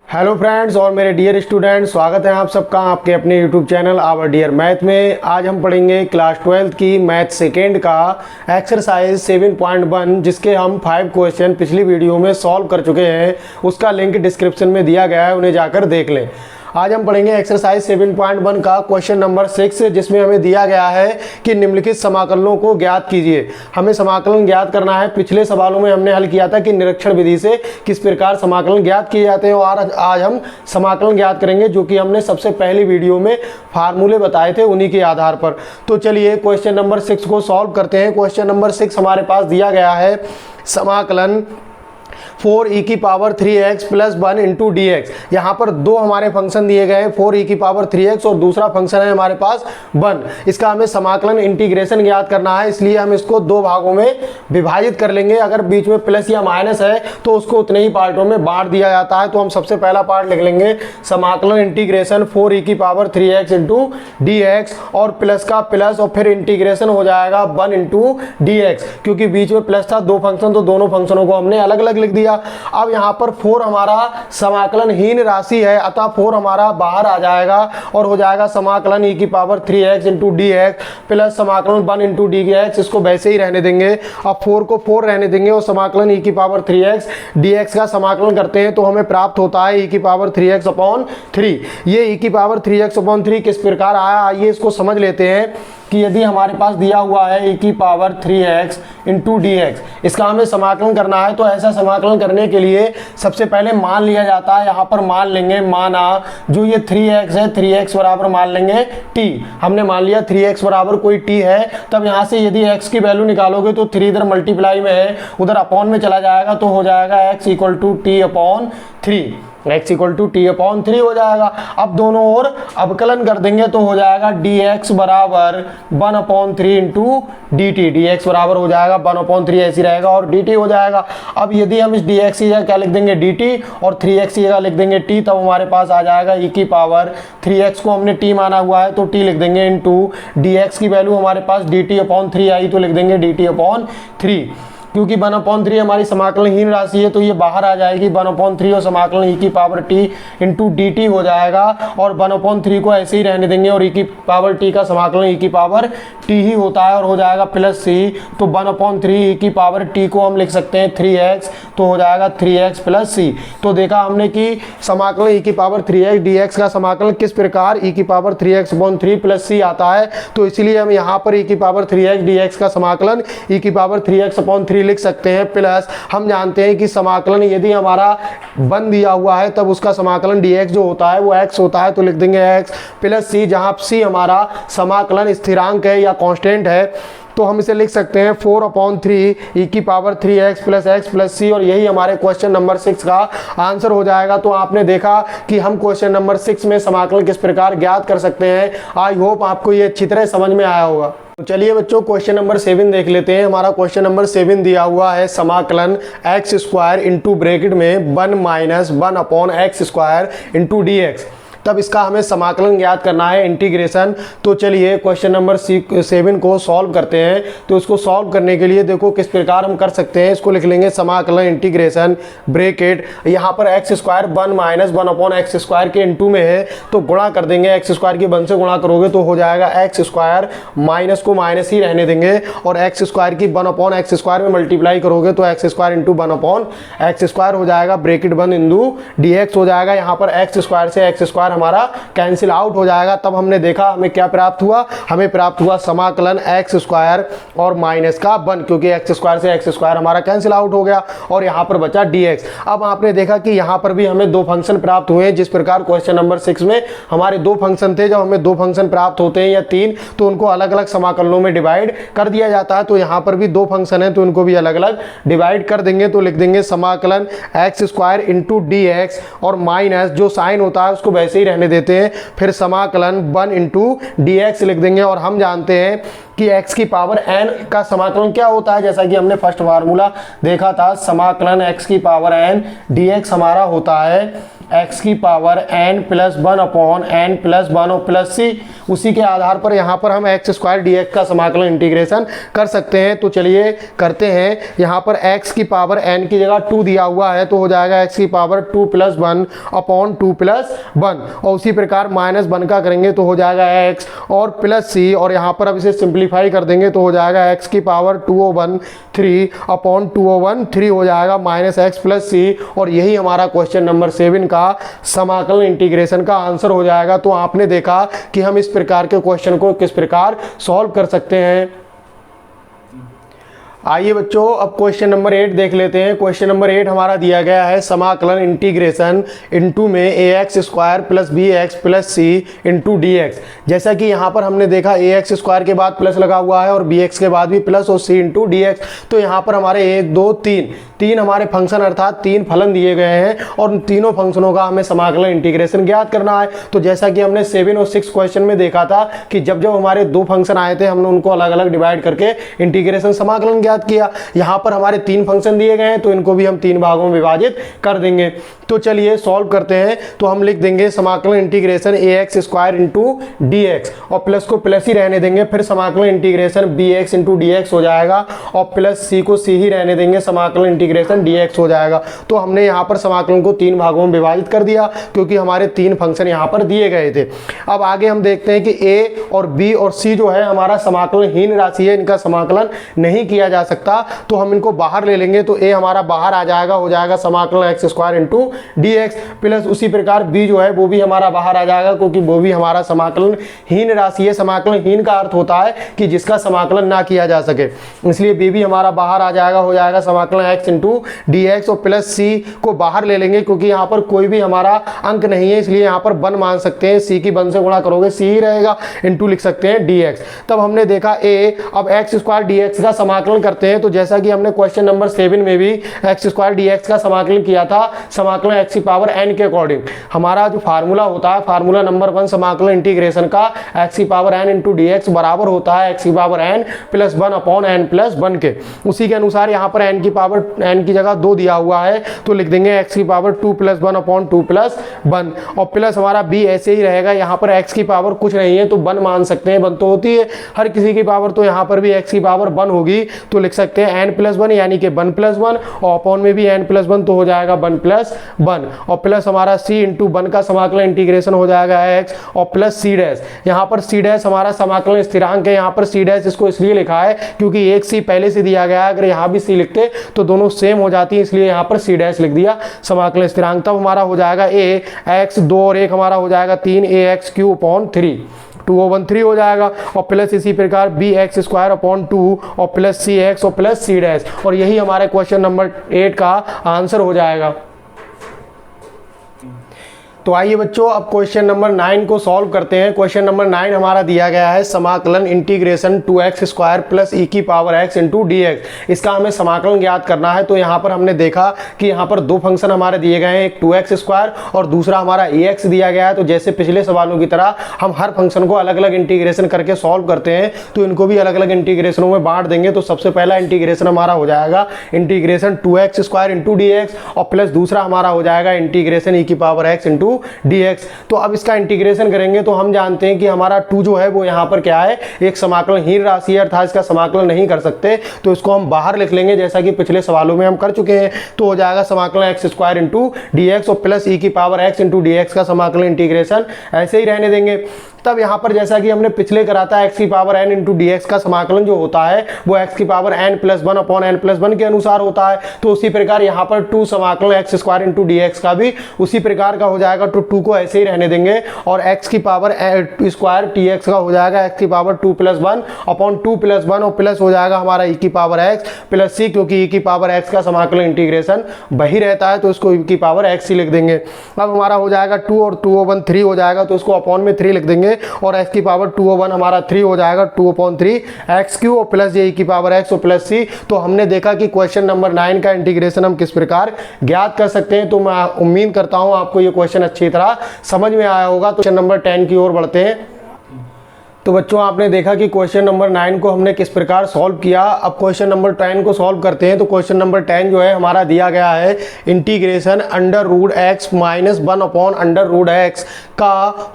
Hello friends और मेरे dear student, स्वागत है आप सबका आपके अपने YouTube channel our dear math में। आज हम पढ़ेंगे क्लास 12th की मैथ सेकेंड का एक्सरसाइज 7.1, जिसके हम 5 क्वेश्चन पिछली वीडियो में सॉल्व कर चुके हैं। उसका लिंक डिस्क्रिप्शन में दिया गया है, उन्हें जाकर देख लें। आज हम पढ़ेंगे एक्सरसाइज 7.1 का क्वेश्चन नंबर 6, जिसमें हमें दिया गया है कि निम्नलिखित समाकलनों को ज्ञात कीजिए। हमें समाकलन ज्ञात करना है। पिछले सवालों में हमने हल किया था कि निरीक्षण विधि से किस प्रकार समाकलन ज्ञात किए जाते हैं, और आज हम समाकलन ज्ञात करेंगे जो कि हमने सबसे पहली वीडियो में फार्मूले बताए थे, उन्हीं के आधार पर। तो चलिए क्वेश्चन नंबर 6 को सॉल्व करते हैं। क्वेश्चन नंबर 6 हमारे पास दिया गया है समाकलन 4e⁻3x + 1 × dx। यहाँ पर दो हमारे फंक्शन दिए गए हैं, 4e⁻3x और दूसरा फंक्शन है हमारे पास 1। इसका हमें समाकलन इंटीग्रेशन ज्ञात करना है, इसलिए हम इसको दो भागों में विभाजित कर लेंगे। अगर बीच में प्लस या माइनस है तो उसको उतने ही पार्टों में बांट दिया जाता है। तो हम सबसे पहला पार्ट लिख लेंगे समाकलन इंटीग्रेशन 4e⁻3x × dx, और प्लस का प्लस और फिर इंटीग्रेशन हो जाएगा 1 × dx। क्योंकि बीच में प्लस था, दो फंक्शन, तो दोनों फंक्शनों को हमने अलग अलग लिख दिया। अब यहां पर 4 हमारा समाकलनहीन राशि है, अतः 4 हमारा बाहर आ जाएगा और हो जाएगा समाकलन e⁻3x × dx प्लस समाकलन 1 × dx। इसको वैसे ही रहने देंगे। अब 4 को 4 रहने देंगे और समाकलन e⁻3x dx का समाकलन करते हैं तो हमें प्राप्त होता है e⁻3x/3। ये e⁻3x/3 किस प्रकार आया, आइए इसको समझ लेते हैं। कि यदि हमारे पास दिया हुआ है e⁻3x × dx, इसका हमें समाकलन करना है, तो ऐसा समाकलन करने के लिए सबसे पहले मान लिया जाता है। यहाँ पर मान लेंगे, माना जो ये 3x है, 3x बराबर मान लेंगे t। हमने मान लिया 3x बराबर कोई t है। तब यहाँ से यदि x की वैल्यू निकालोगे तो 3 इधर मल्टीप्लाई में है, उधर अपॉन में चला जाएगा, तो हो जाएगा x = t/3। x = t/3 हो जाएगा। अब दोनों ओर अवकलन कर देंगे तो हो जाएगा dx बराबर 1/3 × dt। dx बराबर हो जाएगा 1/3, ऐसी रहेगा, और dt हो जाएगा। अब यदि हम इस dx की जगह क्या लिख देंगे dt, और 3x की जगह लिख देंगे t, तब हमारे पास आ जाएगा e⁻3x को हमने t माना हुआ है तो t लिख देंगे इंटू dx की वैल्यू हमारे पास dt/3 आई तो लिख देंगे dt/3। क्योंकि 1/3 हमारी समाकलनहीन राशि है तो ये बाहर आ जाएगी 1/3, और समाकलन e⁻t × dt हो जाएगा, और 1/3 को ऐसे ही रहने देंगे, और e⁻t का समाकलन e⁻t ही होता है, और हो जाएगा प्लस c। तो 1/3 e⁻t को हम लिख सकते हैं 3x, तो हो जाएगा 3x + c। तो देखा हमने कि समाकलन e⁻3x dx का समाकलन किस प्रकार e⁻3x/3 + c आता है। तो इसलिए हम यहाँ पर e⁻3x dx का समाकलन e⁻3x/3 लिख सकते हैं। प्लस हम जानते हैं कि समाकलन यदि हमारा 1 दिया हुआ है तब उसका समाकलन dx जो होता है वो x होता है, तो लिख देंगे x + c, जहां c हमारा समाकलन स्थिरांक है या कांस्टेंट है। तो हम इसे लिख सकते हैं 4/3 e⁻3x + x + c, और यही हमारे क्वेश्चन नंबर 6 का आंसर हो जाएगा। तो आपने देखा कि हम क्वेश्चन नंबर 6 में समाकलन किस प्रकार ज्ञात कर सकते हैं। आई होप आपको ये अच्छी तरह समझ में आया होगा। तो चलिए बच्चों क्वेश्चन नंबर 7 देख लेते हैं। हमारा क्वेश्चन नंबर 7 दिया हुआ है समाकलन x² × ब्रैकेट में 1 - 1/x² × dx। तब इसका हमें समाकलन ज्ञात करना है, इंटीग्रेशन। तो चलिए क्वेश्चन नंबर 7 को सॉल्व करते हैं। तो इसको सॉल्व करने के लिए देखो किस प्रकार हम कर सकते हैं। इसको लिख लेंगे समाकलन इंटीग्रेशन ब्रैकेट, यहाँ पर x² 1 - 1/x² के इनटू में है तो गुणा कर देंगे। x² की 1 से गुणा करोगे तो हो जाएगा x², माइनस को माइनस ही रहने देंगे, और x² की 1/x² में मल्टीप्लाई करोगे तो x² × 1/x² हो जाएगा, ब्रैकेट 1 × dx हो जाएगा। यहाँ पर x² से x² हमारा कैंसिल आउट हो जाएगा। तब हमने देखा हमें क्या प्राप्त हुआ, हमें प्राप्त हुआ समाकलन x² और माइनस का 1, क्योंकि x² से x² हमारा कैंसिल आउट हो गया, और यहाँ पर बचा dx। अब आपने देखा कि यहाँ पर भी हमें दो फंक्शन प्राप्त हुए हैं। जिस प्रकार क्वेश्चन नंबर 6 में हमारे दो फंक्शन थे, जब हमें दो फंक्शन प्राप्त होते हैं या 3 तो उनको अलग अलग समाकलनों में डिवाइड कर दिया जाता है। तो यहाँ पर भी दो फंक्शन है तो उनको भी अलग अलग डिवाइड कर देंगे। तो लिख देंगे समाकलन x² × dx, और माइनस जो साइन होता है उसको वैसे ही रहने देते हैं, फिर समाकलन 1 × dx लिख देंगे। और हम जानते हैं कि x की पावर n का समाकलन क्या होता है, जैसा कि हमने फर्स्ट फार्मूला देखा था, समाकलन x की पावर n dx हमारा होता है एक्स की power n plus 1 upon n plus 1 और प्लस सी, उसी के आधार पर यहाँ पर हम एक्स स्क्वायर डी एक्स का समाकलन इंटीग्रेशन कर सकते हैं। तो चलिए करते हैं। यहाँ पर x की पावर n की जगह 2 दिया हुआ है, तो हो जाएगा x की पावर 2 प्लस 1 अपॉन 2 प्लस 1, और उसी प्रकार माइनस 1 का करेंगे तो हो जाएगा x और प्लस सी, और यहाँ पर अब इसे सिंप्लीफाई कर देंगे तो हो जाएगा x की पावर 213 अपॉन 213 हो जाएगा माइनस x प्लस सी, और यही हमारा क्वेश्चन नंबर 7 का समाकलन इंटीग्रेशन का आंसर हो जाएगा। तो आपने देखा कि हम इस प्रकार के क्वेश्चन को किस प्रकार सॉल्व कर सकते हैं। आइए बच्चों अब क्वेश्चन नंबर 8 देख लेते हैं। क्वेश्चन नंबर 8 हमारा दिया गया है समाकलन इंटीग्रेशन इनटू में a x square plus b x plus c into d x. जैसा कि यहाँ पर हमने देखा ए एक्स स्क्वायर के बाद प्लस लगा हुआ है और बी एक्स के बाद भी प्लस और सी इंटू डी एक्स। तो यहाँ पर हमारे 1 2 3 हमारे फंक्शन अर्थात 3 फलन दिए गए हैं और उन तीनों फंक्शनों का हमें समाकलन इंटीग्रेशन ज्ञात करना है। तो जैसा कि हमने 7 और 6 क्वेश्चन में देखा था कि जब जब हमारे 2 फंक्शन आए थे हमने उनको अलग अलग डिवाइड करके इंटीग्रेशन समाकलन ज्ञात किया। यहाँ पर हमारे 3 फंक्शन दिए गए हैं तो इनको भी हम 3 भागों में विभाजित कर देंगे। तो चलिए सॉल्व करते हैं। तो हम लिख देंगे समाकलन integration a x square into d x, और प्लस को प्लस ही रहने देंगे, फिर समाकलन integration b x into d x हो जाएगा, और प्लस सी को सी ही रहने देंगे, समाकलन इंटीग्रेशन डी एक्स हो जाएगा। तो हमने यहाँ पर समाकलन को 3 भागों में विभाजित कर दिया क्योंकि हमारे 3 फंक्शन यहाँ पर दिए गए थे। अब आगे हम देखते हैं कि ए और बी और सी जो है हमारा समाकलनहीन राशि है, इनका समाकलन नहीं किया जा सकता, तो हम इनको बाहर ले लेंगे। तो ए हमारा बाहर आ जाएगा, हो जाएगा समाकलन x square into d x, plus उसी प्रकार बी जो है वो भी हमारा बाहर आ जाएगा क्योंकि वो भी हमारा समाकलनहीन राशि है। समाकलनहीन का अर्थ होता है कि जिसका समाकलन ना किया जा सके, इसलिए बी भी हमारा बाहर आ जाएगा, हो जाएगा समाकलन एक्स इंटू डी एक्स, और प्लस सी को बाहर ले लेंगे क्योंकि यहाँ पर कोई भी हमारा अंक नहीं है, इसलिए यहाँ पर 1 मान सकते हैं। सी की 1 से गुणा करोगे सी ही रहेगा, इंटू लिख सकते हैं डी एक्स। तब हमने देखा ए, अब एक्स स्क्वायर डी एक्स का समाकलन करते हैं। तो जैसा कि हमने क्वेश्चन नंबर 7 में भी एक्स स्क्वायर डी एक्स का समाकलन किया था, समाकलन एक्स की पावर n के अकॉर्डिंग। हमारा जो फार्मूला होता है, फार्मूला नंबर 1 समाकलन इंटीग्रेशन का एक्स की power n into d x बराबर होता है एक्स की power n plus 1 upon n plus 1 के। उसी के अनुसार यहाँ पर n की पावर n की जगह 2 दिया हुआ है तो लिख देंगे एक्स की पावर 2 प्लस 1 अपॉन 2 प्लस 1, और प्लस हमारा b ऐसे ही रहेगा। यहाँ पर x की पावर कुछ नहीं है तो 1 मान सकते हैं, 1 तो होती है हर किसी की पावर, तो यहाँ पर भी x की पावर 1 होगी तो लिख सकते हैं n प्लस 1 यानी कि 1 प्लस 1, और अपॉन में भी n प्लस 1 तो हो जाएगा 1 प्लस 1, और प्लस हमारा c इंटू 1 का समाकलन इंटीग्रेशन हो जाएगा x, और प्लस c डैश। यहाँ पर c डैश हमारा समाकलन स्थिरांक है, यहाँ पर c डैश इसको इसलिए लिखा है क्योंकि एक c पहले से दिया गया है, अगर यहाँ भी c लिखते तो दोनों सेम हो जाती, इसलिए यहाँ पर c डैश लिख दिया समाकलन स्थिरांक। तब हमारा हो जाएगा a x 2 और 1 हमारा हो जाएगा 3 ax क्यू अपॉन 3, 2013 हो जाएगा, और प्लस इसी प्रकार बी एक्स स्क्वायर अपॉन 2 और प्लस सी एक्स और प्लस सी डैश, और यही हमारे क्वेश्चन नंबर 8 का आंसर हो जाएगा। तो आइए बच्चों अब क्वेश्चन नंबर 9 को सॉल्व करते हैं। क्वेश्चन नंबर 9 हमारा दिया गया है समाकलन इंटीग्रेशन 2x स्क्वायर प्लस ई की power x into d x. इसका हमें समाकलन ज्ञात करना है। तो यहाँ पर हमने देखा कि यहाँ पर 2 फंक्शन हमारे दिए गए हैं, एक 2x स्क्वायर और दूसरा हमारा ax दिया गया है। तो जैसे पिछले सवालों की तरह हम हर फंक्शन को अलग अलग इंटीग्रेशन करके सॉल्व करते हैं, तो इनको भी अलग अलग इंटीग्रेशनों में बांट देंगे। तो सबसे पहला इंटीग्रेशन हमारा हो जाएगा integration 2x square into d x, और प्लस दूसरा हमारा हो जाएगा इंटीग्रेशन ई की पावर x इंटू dx। तो अब इसका इंटीग्रेशन करेंगे तो हम जानते हैं कि हमारा 2 जो है वो यहाँ पर क्या है, एक समाकलनहीन राशि है, अर्थात इसका समाकलन नहीं कर सकते, तो इसको हम बाहर लिख लेंगे जैसा कि पिछले सवालों में हम कर चुके हैं। तो हो जाएगा समाकलन x square into d x और प्लस ई की power x into d x का समाकलन इंटीग्रेशन ऐसे ही रहने देंगे। तब यहाँ पर जैसा कि हमने पिछले करा था एक्स की power n into d x का समाकलन जो होता है वो एक्स की power n plus 1 upon n plus 1 के अनुसार होता है। तो उसी प्रकार यहाँ पर 2 समाकलन x square into d x का भी उसी प्रकार का हो जाएगा। तो 2 को ऐसे ही रहने देंगे और एक्स की पावर स्क्वायर टी एक्स का हो जाएगा एक्स की पावर 2 प्लस 1 अपॉन 2 प्लस 1 और प्लस हो जाएगा हमारा ई की पावर एक्स प्लस सी, क्योंकि ई की पावर एक्स का समाकलन इंटीग्रेशन वही रहता है तो इसको ई की पावर एक्स ही लिख देंगे। अब हमारा हो जाएगा 2 और 2 ओवन 3 हो जाएगा तो इसको अपॉन में 3 लिख देंगे और x की पावर 2 1 हमारा 3 हो जाएगा 2 अपॉन 3 एक्स क्यू और प्लस ये की पावर x और प्लस सी। तो हमने देखा कि क्वेश्चन नंबर 9 का इंटीग्रेशन हम किस प्रकार ज्ञात कर सकते हैं। तो मैं उम्मीद करता हूं आपको ये क्वेश्चन अच्छी तरह समझ में आया होगा। तो क्वेश्चन नंबर 10 की ओर बढ़ते हैं। तो बच्चों आपने देखा कि क्वेश्चन नंबर 9 को हमने किस प्रकार सॉल्व किया। अब क्वेश्चन नंबर 10 को सॉल्व करते हैं। तो क्वेश्चन नंबर 10 जो है हमारा दिया गया है integration under root x minus 1 upon under root x का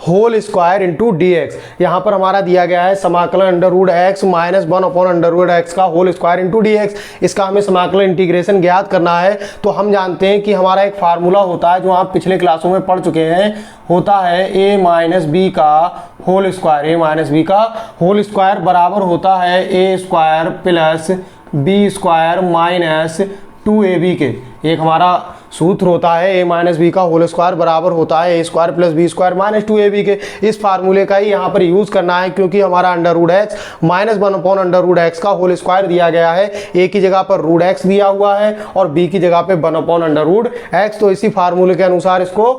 whole square into d x. यहाँ पर हमारा दिया गया है समाकलन under root x minus 1 upon under root x का whole square into d x. इसका हमें समाकलन इंटीग्रेशन ज्ञात करना है। तो हम जानते हैं कि हमारा एक फार्मूला होता है जो आप पिछले क्लासों में पढ़ चुके हैं, होता है a माइनस बी का whole square. a minus B का होल स्क्वायर बराबर होता है a square plus B square minus 2ab के। एक हमारा सूत्र होता है a माइनस बी का होल स्क्वायर बराबर होता है a square plus B square minus 2ab के। इस फार्मूले का ही यहाँ पर यूज़ करना है क्योंकि हमारा under root x minus 1 upon under root x का होल स्क्वायर दिया गया है। a की जगह पर रूट एक्स दिया हुआ है और b की जगह पे 1 अपॉन अंडर रूट एक्स। तो इसी फार्मूले के अनुसार इसको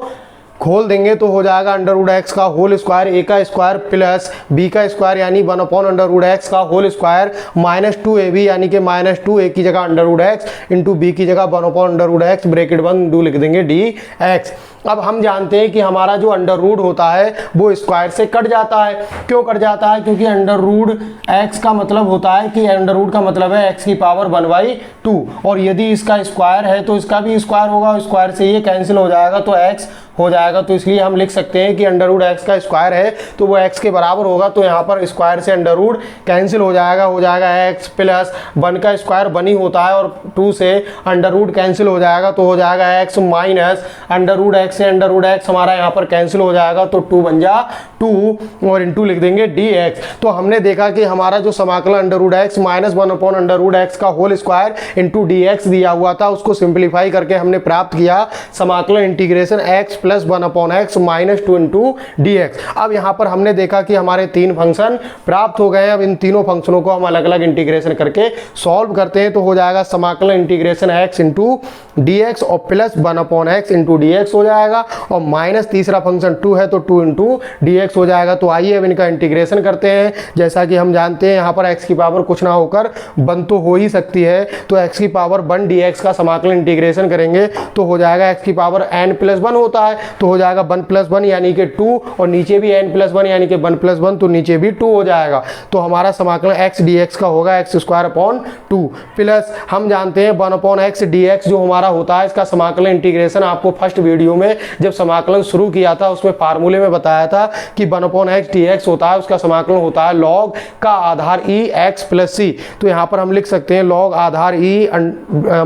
खोल देंगे तो हो जाएगा अंडर रूट एक्स का होल स्क्वायर a का स्क्वायर प्लस b का स्क्वायर यानी 1 अपॉन अंडर रूट एक्स का होल स्क्वायर माइनस 2ab यानी कि माइनस 2 a की जगह under root X into b की जगह 1 upon under root X bracket बंद 2 लिख देंगे डी एक्स। अब हम जानते हैं कि हमारा जो अंडर रूट होता है वो स्क्वायर से कट जाता है। क्यों कट जाता है? क्योंकि अंडर रूट एक्स का मतलब होता है कि अंडर रूट का मतलब है एक्स की पावर 1/2 और यदि इसका स्क्वायर है तो इसका भी स्क्वायर होगा, स्क्वायर से ये कैंसिल हो जाएगा तो एक्स हो जाएगा। तो इसलिए हम लिख सकते हैं कि अंडर रूट एक्स का स्क्वायर है तो वो एक्स के बराबर होगा। तो यहाँ पर स्क्वायर से अंडर रूट कैंसिल हो जाएगा एक्स प्लस 1 का स्क्वायर 1 ही होता है और 2 से अंडर रूट कैंसिल हो जाएगा तो हो जाएगा X minus under root X से अंडर रूट एक्स हमारा यहाँ पर कैंसिल हो जाएगा तो 2 बन जा 2 और इंटू लिख देंगे डी एक्स। तो हमने देखा कि हमारा जो समाकलन under root x minus 1 upon under root x का whole square into d x दिया हुआ था उसको सिंप्लीफाई करके हमने प्राप्त किया समाकलन integration x plus 1 upon x minus 2 into d x. अब यहाँ पर हमने देखा कि हमारे 3 फंक्शन प्राप्त हो गए। अब इन तीनों फंक्शनों को हम अलग अलग इंटीग्रेशन करके सॉल्व करते हैं तो हो जाएगा समाकलन integration x into d x और plus 1 upon x into d x हो जाएगा और माइनस तीसरा फंक्शन 2 है तो 2 इंटू डी एक्स हो जाएगा। तो आइए अब इनका इंटीग्रेशन करते हैं। जैसा कि हम जानते हैं यहाँ पर एक्स की पावर कुछ ना होकर 1 तो हो ही सकती है तो एक्स की पावर 1 डी एक्स का समाकलन इंटीग्रेशन करेंगे तो हो जाएगा एक्स की पावर n प्लस 1 होता है तो हो जाएगा 1 प्लस 1 यानी कि 2 और नीचे भी n प्लस 1 यानी कि 1 प्लस 1 तो नीचे भी 2 हो जाएगा। तो हमारा समाकलन एक्स डी एक्स का होगा एक्स स्क्वायर अपॉन 2 प्लस हम जानते हैं 1 अपॉन एक्स डी एक्स जो हमारा होता है इसका समाकलन इंटीग्रेशन आपको फर्स्ट वीडियो में जब समाकलन शुरू किया था उसमें फार्मूले में बताया था कि 1 अपॉन एक्स डी एक्स होता है उसका समाकलन होता है लॉग का आधार ई एक्स प्लस सी। तो यहाँ पर हम लिख सकते हैं लॉग आधार ई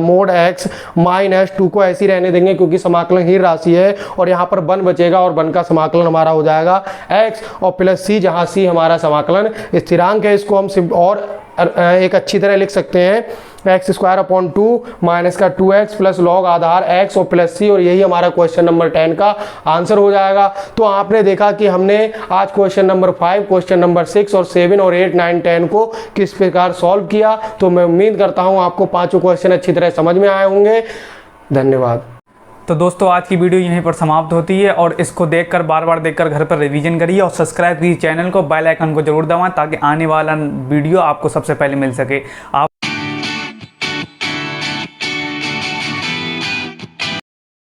मोड एक्स माइनस 2 को ऐसे ही रहने देंगे क्योंकि समाकलन ही राशि है और यहाँ पर 1 बचेगा और 1 का समाकलन हमारा हो जाएगा x और प्लस c जहाँ c हमारा समाकलन स्थिरांक है। इसको हम और एक अच्छी तरह लिख सकते हैं एक्स स्क्वायर अपॉन 2 माइनस का 2x प्लस लॉग आधार x और प्लस c और यही हमारा क्वेश्चन नंबर 10 का आंसर हो जाएगा। तो आपने देखा कि हमने आज क्वेश्चन नंबर 5, क्वेश्चन नंबर 6 और 7 और 8, 9, 10 को किस प्रकार सॉल्व किया। तो मैं उम्मीद करता हूँ आपको पांचों क्वेश्चन अच्छी तरह समझ में आए होंगे। धन्यवाद। तो दोस्तों आज की वीडियो यहीं पर समाप्त होती है और इसको देखकर बार बार देखकर घर पर रिवीजन करिए और सब्सक्राइब कीजिए चैनल को, बेल आइकन को जरूर दबाएं ताकि आने वाला वीडियो आपको सबसे पहले मिल सके। आप